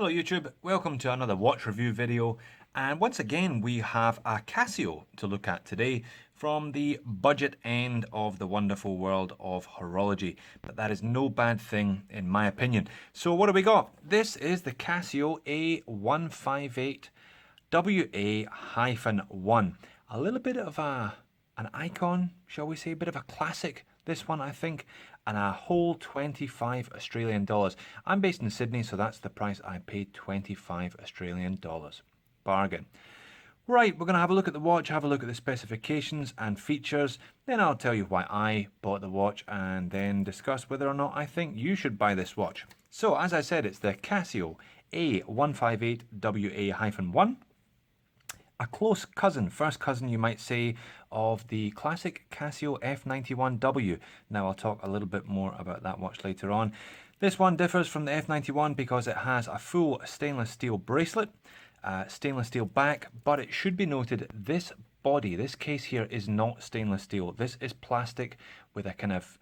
Hello YouTube, welcome to another watch review video, and once again we have a Casio to look at today from the budget end of the wonderful world of horology, but that is no bad thing in my opinion. So what do we got? This is the Casio A158WA-1, a little bit of an icon, shall we say, a bit of a classic. This one, I think, and a whole 25 Australian dollars. I'm based in Sydney, so that's the price I paid, 25 Australian dollars. Bargain. Right, we're going to have a look at the watch, have a look at the specifications and features, then I'll tell you why I bought the watch, and then discuss whether or not I think you should buy this watch. So, as I said, it's the Casio A158WA-1. A close cousin, first cousin you might say, of the classic Casio F91W. Now I'll talk a little bit more about that watch later on. This one differs from the F91 because it has a full stainless steel bracelet, stainless steel back, but it should be noted this body, this case here, is not stainless steel. This is plastic with a kind of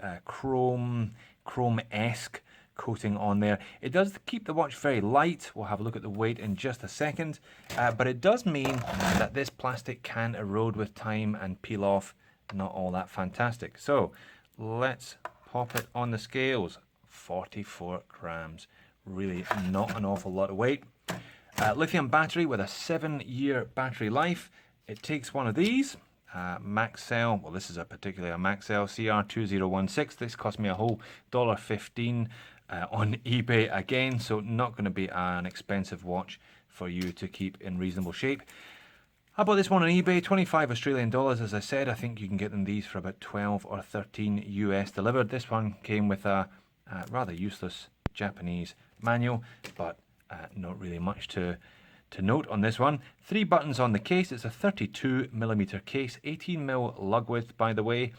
chrome-esque coating on there. It does keep the watch very light. We'll have a look at the weight in just a second, but it does mean that this plastic can erode with time and peel off. Not all that fantastic. So let's pop it on the scales. 44 grams, really not an awful lot of weight. Lithium battery with a 7-year battery life. It takes one of these max cell. Well, this is particularly a max cell CR2016. This cost me a whole $1.15 on eBay again, so not going to be an expensive watch for you to keep in reasonable shape. I bought this one on eBay, 25 Australian dollars. As I said, I think you can get them these for about 12 or 13 US delivered. This one came with a rather useless Japanese manual, but not really much to note on this one. 3 buttons on the case. It's a 32mm case, 18mm lug width, by the way.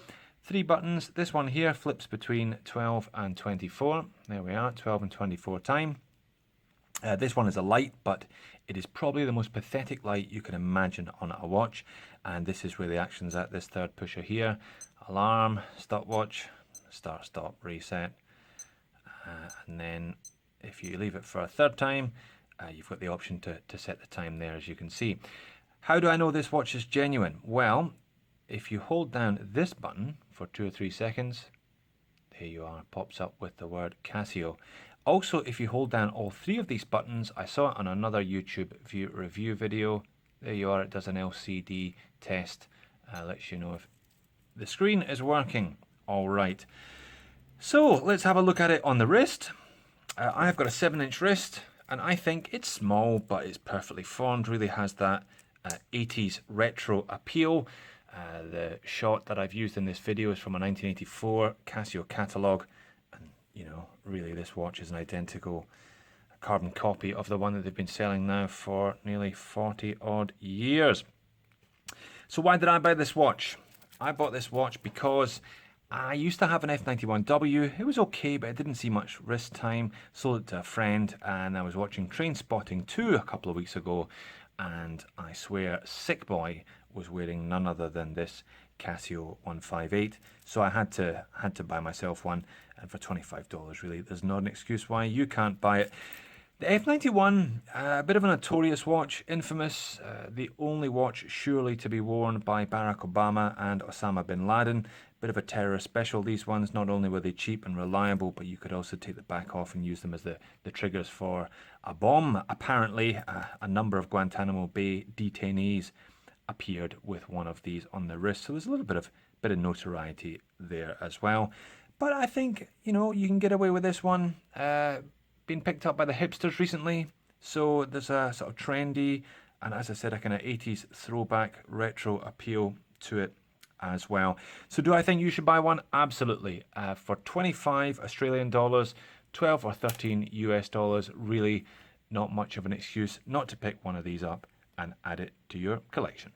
3 buttons. This one here flips between 12 and 24. There we are, 12 and 24 time. This one is a light, but it is probably the most pathetic light you can imagine on a watch. And this is where the action's at, this third pusher here. Alarm, stopwatch, start, stop, reset. And then if you leave it for a third time, you've got the option to set the time there, as you can see. How do I know this watch is genuine? Well, if you hold down this button for 2 or 3 seconds, there you are, pops up with the word Casio. Also, if you hold down all 3 of these buttons, I saw it on another YouTube review video. There you are, it does an LCD test, lets you know if the screen is working. All right. So let's have a look at it on the wrist. I've got a 7-inch wrist, and I think it's small, but it's perfectly formed, really has that 80s retro appeal. The shot that I've used in this video is from a 1984 Casio catalogue, and you know, really this watch is an identical carbon copy of the one that they've been selling now for nearly 40 odd years. So why did I buy this watch? I bought this watch because I used to have an F91W. It was okay, but I didn't see much wrist time. Sold it to a friend, and I was watching Trainspotting 2 a couple of weeks ago, and I swear Sick Boy was wearing none other than this Casio 158. So I had to buy myself one, and for $25, really, there's not an excuse why you can't buy it. The F91, a bit of a notorious watch, infamous, the only watch surely to be worn by Barack Obama and Osama bin Laden. Bit of a terrorist special, these ones. Not only were they cheap and reliable, but you could also take the back off and use them as the triggers for a bomb. Apparently, a number of Guantanamo Bay detainees appeared with one of these on the wrist, so there's a little bit of notoriety there as well. But I think, you know, you can get away with this one. Been picked up by the hipsters recently, so there's a sort of trendy and, as I said, a kind of 80s throwback retro appeal to it as well. So do I think you should buy one? Absolutely. For 25 Australian dollars, 12 or 13 US dollars, really not much of an excuse not to pick one of these up and add it to your collection.